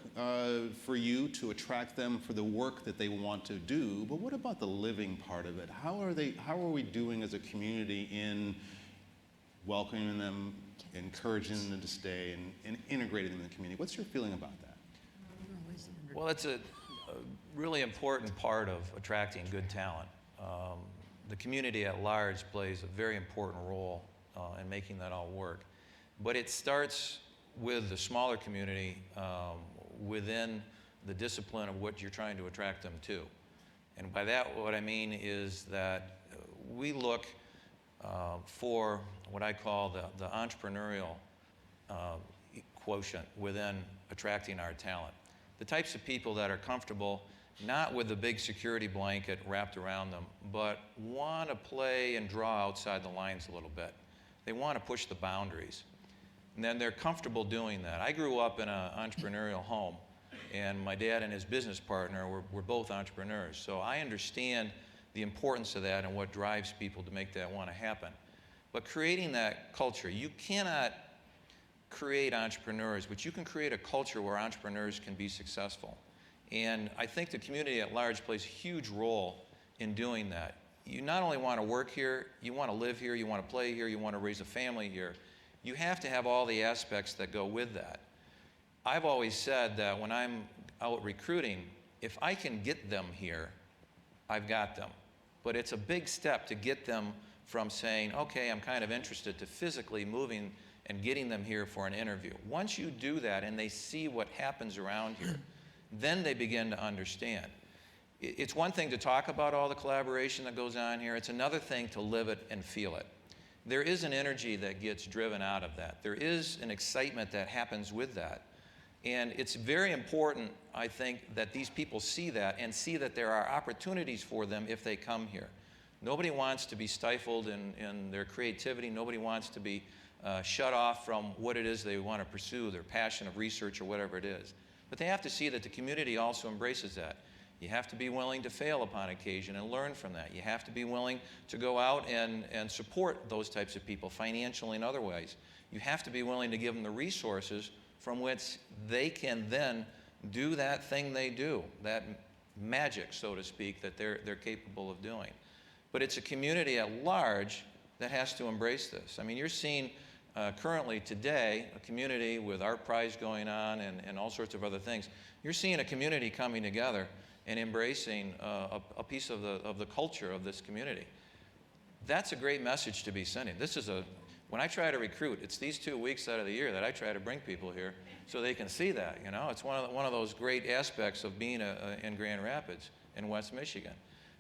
for you to attract them for the work that they want to do, but what about the living part of it? How are we doing as a community in welcoming them, encouraging them to stay, and integrating them in the community? What's your feeling about that? Well, it's a really important part of attracting good talent. The community at large plays a very important role in making that all work. But it starts with the smaller community within the discipline of what you're trying to attract them to. And by that, what I mean is that we look for what I call the entrepreneurial quotient within attracting our talent. The types of people that are comfortable not with the big security blanket wrapped around them, but want to play and draw outside the lines a little bit. They want to push the boundaries. And then they're comfortable doing that. I grew up in an entrepreneurial home, and my dad and his business partner were both entrepreneurs. So I understand the importance of that and what drives people to make that want to happen. But creating that culture, you cannot create entrepreneurs, but you can create a culture where entrepreneurs can be successful. And I think the community at large plays a huge role in doing that. You not only want to work here, you want to live here, you want to play here, you want to raise a family here. You have to have all the aspects that go with that. I've always said that when I'm out recruiting, if I can get them here, I've got them. But it's a big step to get them from saying, okay, I'm kind of interested, to physically moving and getting them here for an interview. Once you do that and they see what happens around here, then they begin to understand. It's one thing to talk about all the collaboration that goes on here. It's another thing to live it and feel it. There is an energy that gets driven out of that. There is an excitement that happens with that. And it's very important, I think, that these people see that and see that there are opportunities for them if they come here. Nobody wants to be stifled in their creativity. Nobody wants to be shut off from what it is they want to pursue, their passion of research or whatever it is. But they have to see that the community also embraces that. You have to be willing to fail upon occasion and learn from that. You have to be willing to go out and support those types of people financially and other ways. You have to be willing to give them the resources from which they can then do that thing they do, that magic, so to speak, that they're capable of doing. But it's a community at large that has to embrace this. I mean, you're seeing currently today a community with art prize going on and all sorts of other things. You're seeing a community coming together and embracing a piece of the culture of this community. That's a great message to be sending. When I try to recruit, it's these 2 weeks out of the year that I try to bring people here so they can see that. You know, it's one of those great aspects of being in Grand Rapids in West Michigan.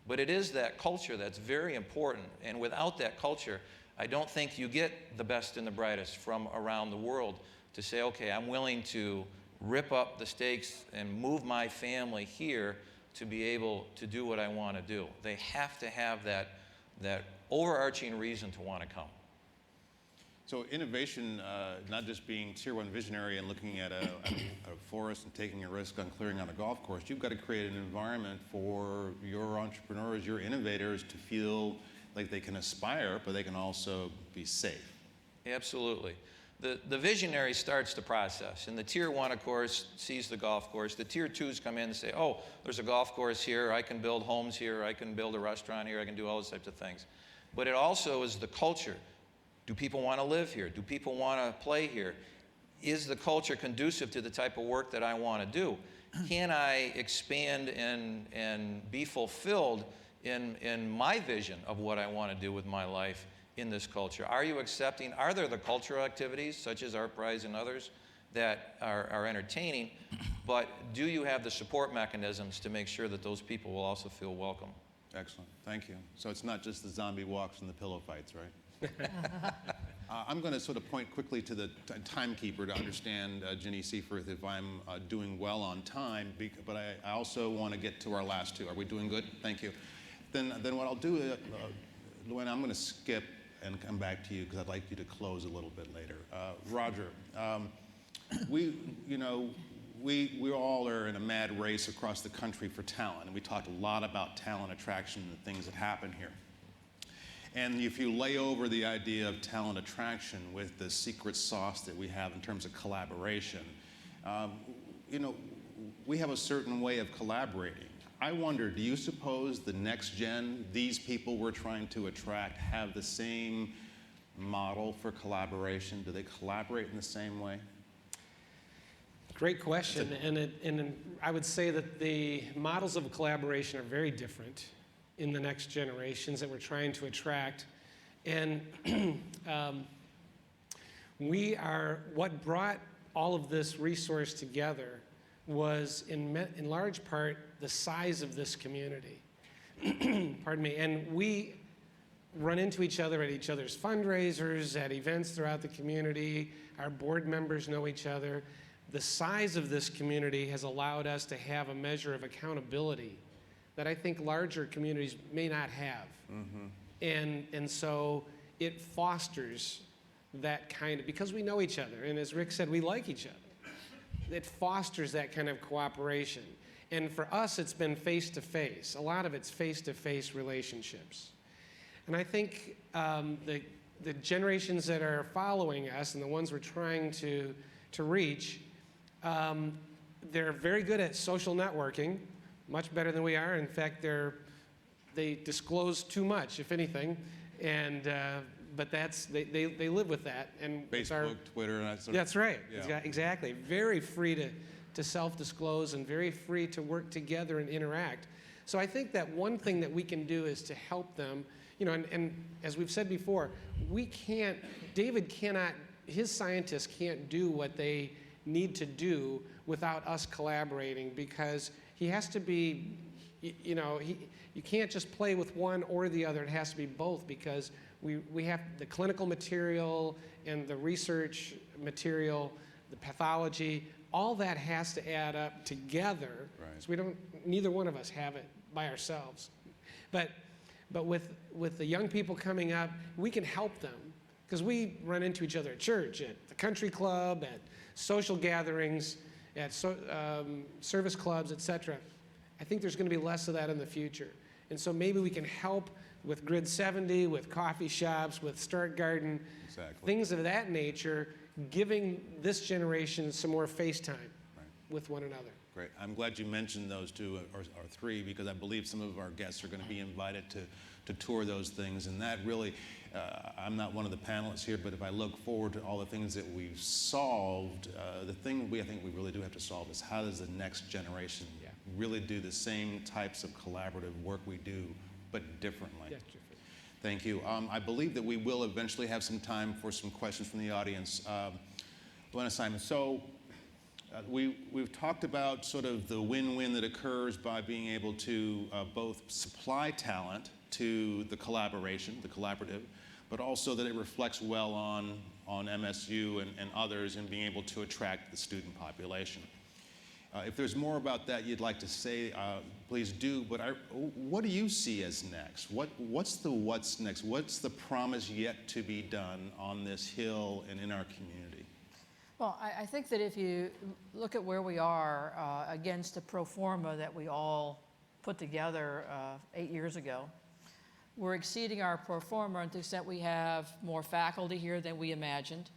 But it is that culture that's very important, and without that culture, I don't think you get the best and the brightest from around the world to say, okay, I'm willing to rip up the stakes and move my family here to be able to do what I want to do. They have to have that overarching reason to want to come. So innovation, not just being tier one visionary and looking at a forest and taking a risk on clearing out a golf course, you've got to create an environment for your entrepreneurs, your innovators to feel like they can aspire, but they can also be safe. Absolutely. The visionary starts the process. And the tier one, of course, sees the golf course. The tier twos come in and say, oh, there's a golf course here. I can build homes here. I can build a restaurant here. I can do all those types of things. But it also is the culture. Do people want to live here? Do people want to play here? Is the culture conducive to the type of work that I want to do? Can I expand and be fulfilled in my vision of what I want to do with my life in this culture? Are you accepting? Are there the cultural activities, such as Art Prize and others, that are entertaining, but do you have the support mechanisms to make sure that those people will also feel welcome? Excellent. Thank you. So it's not just the zombie walks and the pillow fights, right? I'm going to sort of point quickly to the timekeeper to understand, Ginny Seaforth, if I'm doing well on time, but I also want to get to our last two. Are we doing good? Thank you. Then what I'll do, Luann, I'm going to skip and come back to you because I'd like you to close a little bit later. Roger, we all are in a mad race across the country for talent, and we talked a lot about talent attraction and the things that happen here. And if you lay over the idea of talent attraction with the secret sauce that we have in terms of collaboration, we have a certain way of collaborating. I wonder, do you suppose the next gen, these people we're trying to attract, have the same model for collaboration? Do they collaborate in the same way? Great question, and I would say that the models of collaboration are very different in the next generations that we're trying to attract. And what brought all of this resource together was in large part the size of this community. Pardon me. And we run into each other at each other's fundraisers, at events throughout the community. Our board members know each other. The size of this community has allowed us to have a measure of accountability that I think larger communities may not have. Mm-hmm. And so it fosters that kind of, because we know each other, and as Rick said, we like each other. It fosters that kind of cooperation. And for us, it's been face-to-face. A lot of it's face-to-face relationships. And I think the generations that are following us and the ones we're trying to reach, they're very good at social networking, much better than we are. In fact, they disclose too much, if anything, and but they live with that. And Facebook, Twitter, and that sort of. That's right. Yeah. Exactly. Very free to self-disclose and very free to work together and interact. So I think that one thing that we can do is to help them. And as we've said before, David cannot. His scientists can't do what they need to do without us collaborating, because he has to be, you can't just play with one or the other. It has to be both, because we have the clinical material and the research material, the pathology, all that has to add up together. Right. So neither one of us have it by ourselves. But with the young people coming up, we can help them, because we run into each other at church, at the country club, at social gatherings, at service clubs, etc. I think there's going to be less of that in the future. And so maybe we can help with Grid 70, with coffee shops, with Start Garden, things of that nature, giving this generation some more face time with one another. Great. I'm glad you mentioned those two or three, because I believe some of our guests are going to be invited to tour those things. And that really, I'm not one of the panelists here, but if I look forward to all the things that we've solved, the thing I think we really do have to solve is, how does the next generation really do the same types of collaborative work we do, but differently? Yes, different. Thank you. I believe that we will eventually have some time for some questions from the audience. Luann Simon, so we've talked about sort of the win-win that occurs by being able to both supply talent to the collaboration, the collaborative, but also that it reflects well on MSU and others in being able to attract the student population. If there's more about that you'd like to say, please do, but what do you see as next? What's next? What's the promise yet to be done on this Hill and in our community? Well, I think that if you look at where we are against a pro forma that we all put together 8 years ago, we're exceeding our pro forma to the extent we have more faculty here than we imagined.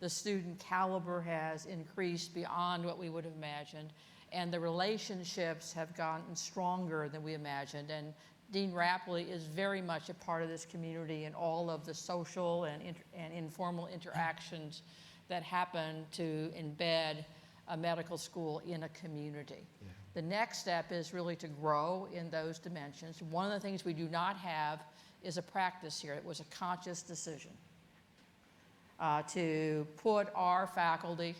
The student caliber has increased beyond what we would have imagined, and the relationships have gotten stronger than we imagined. And Dean Rapley is very much a part of this community and all of the social and informal interactions that happen to embed a medical school in a community. Yeah. The next step is really to grow in those dimensions. One of the things we do not have is a practice here. It was a conscious decision to put our faculty,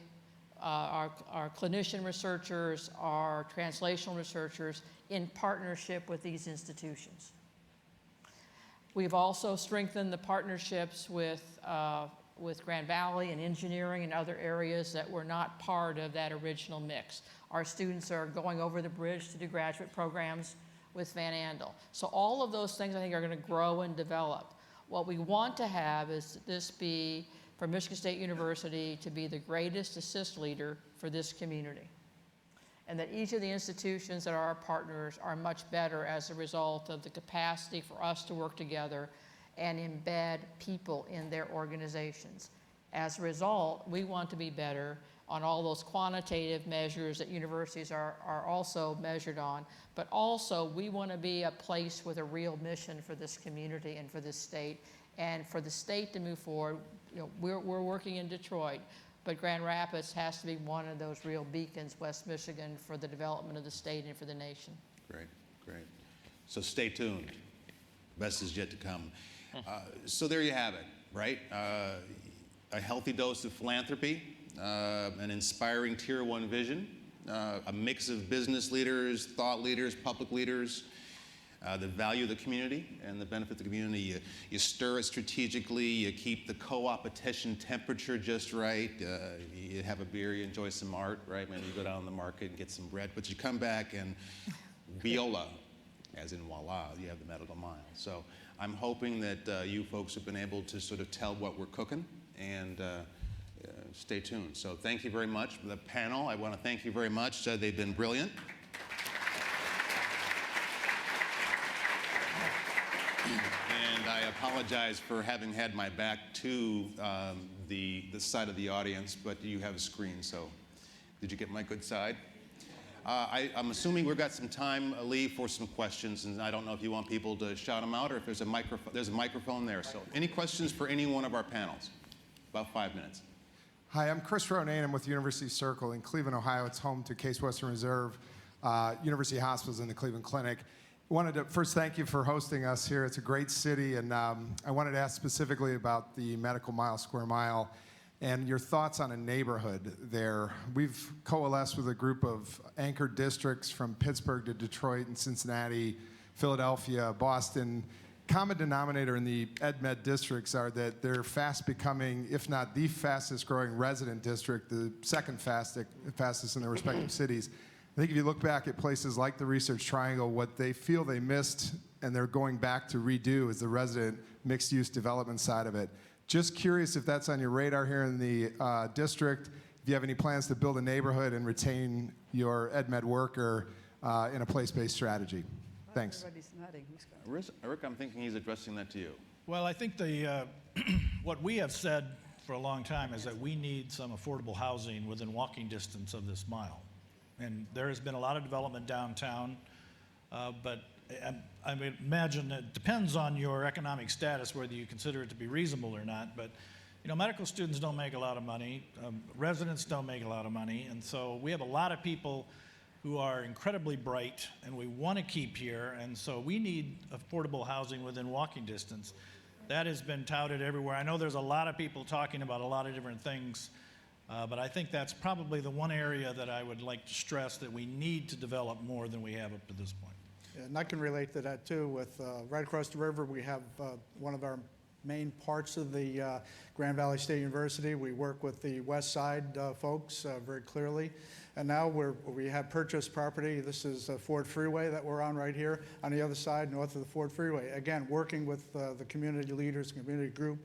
our clinician researchers, our translational researchers in partnership with these institutions. We've also strengthened the partnerships with with Grand Valley and engineering and other areas that were not part of that original mix. Our students are going over the bridge to do graduate programs with Van Andel. So all of those things I think are going to grow and develop. What we want to have is this be, for Michigan State University, to be the greatest assist leader for this community. And that each of the institutions that are our partners are much better as a result of the capacity for us to work together and embed people in their organizations. As a result, we want to be better on all those quantitative measures that universities are also measured on, but also we want to be a place with a real mission for this community and for this state, and for the state to move forward. You know, we're working in Detroit, but Grand Rapids has to be one of those real beacons, West Michigan, for the development of the state and for the nation. Great, great. So stay tuned. Best is yet to come. So there you have it, right? A healthy dose of philanthropy, an inspiring Tier 1 vision, a mix of business leaders, thought leaders, public leaders, the value of the community and the benefit of the community. You stir it strategically, you keep the co-opetition temperature just right, you have a beer, you enjoy some art, right? Maybe you go down to the market and get some bread, but you come back and viola, as in voila, you have the medical mile. So I'm hoping that you folks have been able to sort of tell what we're cooking, and stay tuned. So thank you very much. The panel, I want to thank you very much. They've been brilliant. And I apologize for having had my back to the side of the audience, but you have a screen, so did you get my good side? I'm assuming we've got some time, Lee, for some questions, and I don't know if you want people to shout them out or if there's a microphone. There's a microphone there. So any questions for any one of our panels? About 5 minutes. Hi, I'm Chris Ronayne. I'm with University Circle in Cleveland, Ohio. It's home to Case Western Reserve, University Hospitals, and the Cleveland Clinic. I wanted to first thank you for hosting us here. It's a great city, and I wanted to ask specifically about the medical mile, square mile, and your thoughts on a neighborhood there. We've coalesced with a group of anchor districts from Pittsburgh to Detroit and Cincinnati, Philadelphia, Boston. Common denominator in the ed-med districts are that they're fast becoming, if not the fastest growing resident district, the second fastest in their respective cities. I think if you look back at places like the Research Triangle, what they feel they missed and they're going back to redo is the resident mixed-use development side of it. Just curious if that's on your radar here in the district, if you have any plans to build a neighborhood and retain your ed-med worker in a place-based strategy. Thanks. Everybody's nodding. Who's going? Rick, I'm thinking he's addressing that to you. Well, I think what we have said for a long time is that we need some affordable housing within walking distance of this mile. And there has been a lot of development downtown, but I would imagine it depends on your economic status whether you consider it to be reasonable or not. But you know, medical students don't make a lot of money, residents don't make a lot of money, and so we have a lot of people who are incredibly bright and we want to keep here, and so we need affordable housing within walking distance. That has been touted everywhere. I know there's a lot of people talking about a lot of different things, but I think that's probably the one area that I would like to stress that we need to develop more than we have up to this point. And I can relate to that too. With right across the river, we have one of our main parts of the Grand Valley State University. We work with the West Side folks very clearly. And now we have purchased property. This is Ford Freeway that we're on right here. On the other side, north of the Ford Freeway. Again, working with the community leaders, community group,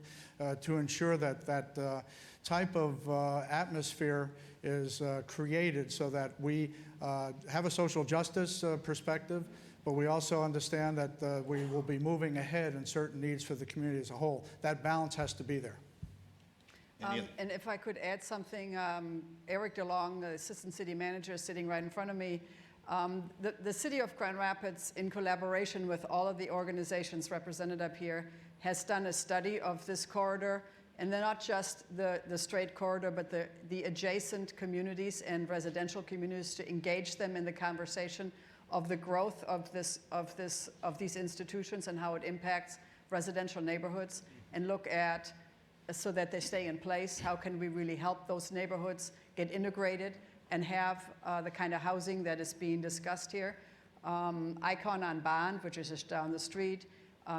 to ensure that that type of atmosphere is created so that we have a social justice perspective, but we also understand that we will be moving ahead in certain needs for the community as a whole. That balance has to be there. And if I could add something, Eric DeLong, the Assistant City Manager, sitting right in front of me. The City of Grand Rapids, in collaboration with all of the organizations represented up here, has done a study of this corridor, and they're not just the straight corridor, but the adjacent communities and residential communities, to engage them in the conversation of the growth of these institutions and how it impacts residential neighborhoods, and look at, so that they stay in place, how can we really help those neighborhoods get integrated and have the kind of housing that is being discussed here. Icon on Bond, which is just down the street,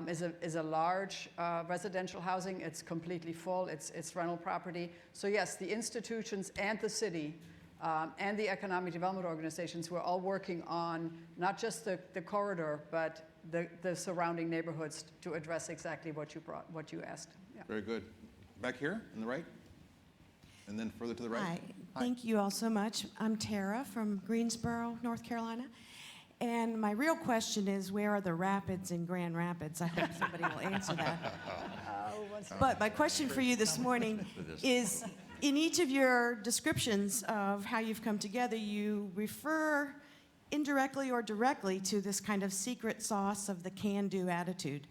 is a large residential housing. It's completely full. It's rental property. So yes, the institutions and the city and the economic development organizations were all working on not just the corridor, but the surrounding neighborhoods to address exactly what you asked. Yeah. Very good. Back here on the right, and then further to the right. Hi. Thank you all so much. I'm Tara from Greensboro, North Carolina. And my real question is, where are the rapids in Grand Rapids? I hope somebody will answer that. But my question for you this morning is, in each of your descriptions of how you've come together, you refer indirectly or directly to this kind of secret sauce of the can-do attitude.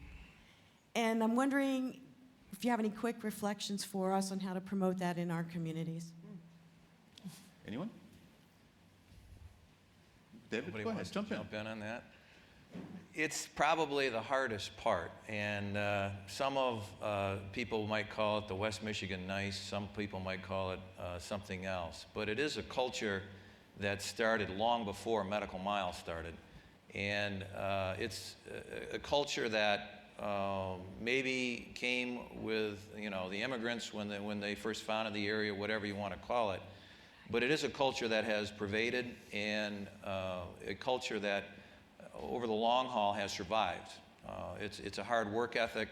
And I'm wondering if you have any quick reflections for us on how to promote that in our communities. Anyone? David, Somebody go ahead, wants to jump in. jump in on that? It's probably the hardest part, and some of people might call it the West Michigan nice, some people might call it something else, but it is a culture that started long before Medical Mile started, and it's a culture that maybe came with the immigrants when they first founded the area, whatever you want to call it, but it is a culture that has pervaded, and a culture that over the long haul has survived. It's a hard work ethic.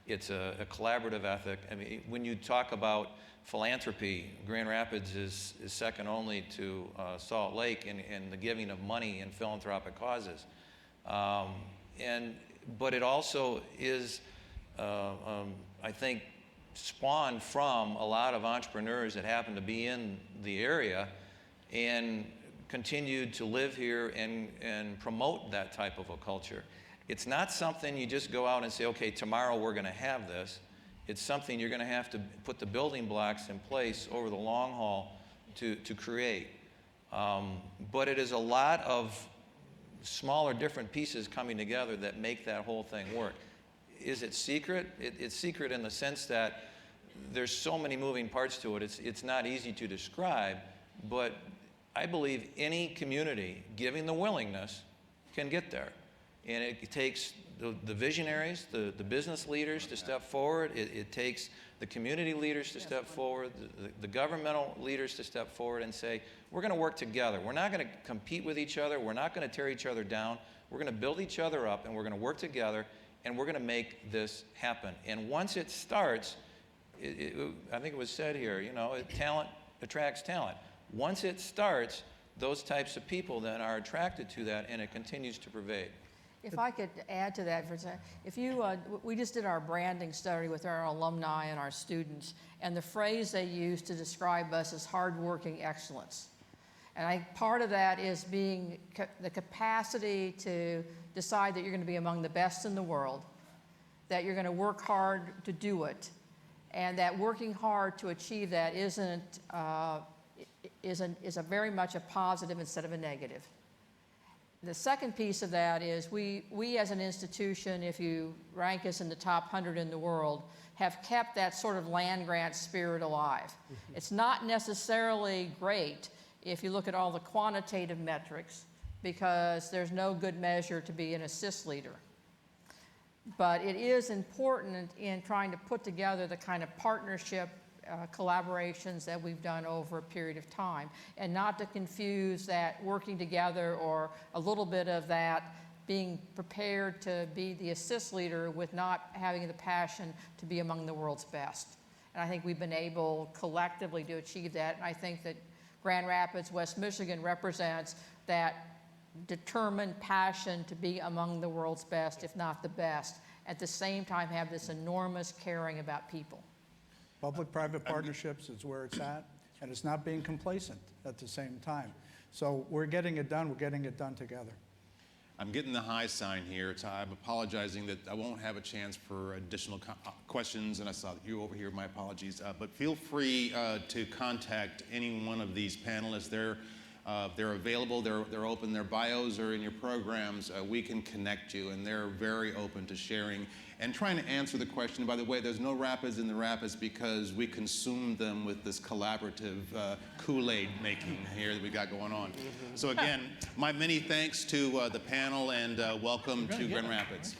It's a collaborative ethic. I mean, when you talk about philanthropy, Grand Rapids is second only to Salt Lake in the giving of money in philanthropic causes. But it also is, I think, spawned from a lot of entrepreneurs that happen to be in the area and continued to live here and promote that type of a culture. It's not something you just go out and say, okay, tomorrow we're going to have this. It's something you're going to have to put the building blocks in place over the long haul to create. But it is a lot of smaller, different pieces coming together that make that whole thing work. Is it secret? It's secret in the sense that there's so many moving parts to it. It's not easy to describe, but I believe any community, given the willingness, can get there. And it takes the visionaries, the business leaders to step forward. It takes the community leaders to step forward, the governmental leaders to step forward and say, we're going to work together. We're not going to compete with each other. We're not going to tear each other down. We're going to build each other up, and we're going to work together, and we're going to make this happen. And once it starts, I think it was said here, talent attracts talent. Once it starts, those types of people then are attracted to that, and it continues to pervade. If I could add to that for a second, we just did our branding study with our alumni and our students, and the phrase they use to describe us is hardworking excellence. And part of that is being the capacity to decide that you're going to be among the best in the world, that you're going to work hard to do it, and that working hard to achieve that is a very much a positive instead of a negative. The second piece of that is we as an institution, if you rank us in the top 100 in the world, have kept that sort of land-grant spirit alive. Mm-hmm. It's not necessarily great if you look at all the quantitative metrics, because there's no good measure to be an assist leader. But it is important in trying to put together the kind of partnership collaborations that we've done over a period of time, and not to confuse that working together or a little bit of that being prepared to be the assist leader with not having the passion to be among the world's best. And I think we've been able collectively to achieve that, and I think that Grand Rapids, West Michigan represents that determined passion to be among the world's best, if not the best, at the same time have this enormous caring about people. Public-private partnerships is where it's at, and it's not being complacent at the same time. So we're getting it done. We're getting it done together. I'm getting the high sign here, so I'm apologizing that I won't have a chance for additional questions, and I saw you over here, my apologies. But feel free to contact any one of these panelists. They're available, they're open, their bios are in your programs. We can connect you, and they're very open to sharing and trying to answer the question. By the way, there's no rapids in the rapids because we consume them with this collaborative Kool-Aid making here that we got going on. So again, my many thanks to the panel, and welcome to Grand Rapids.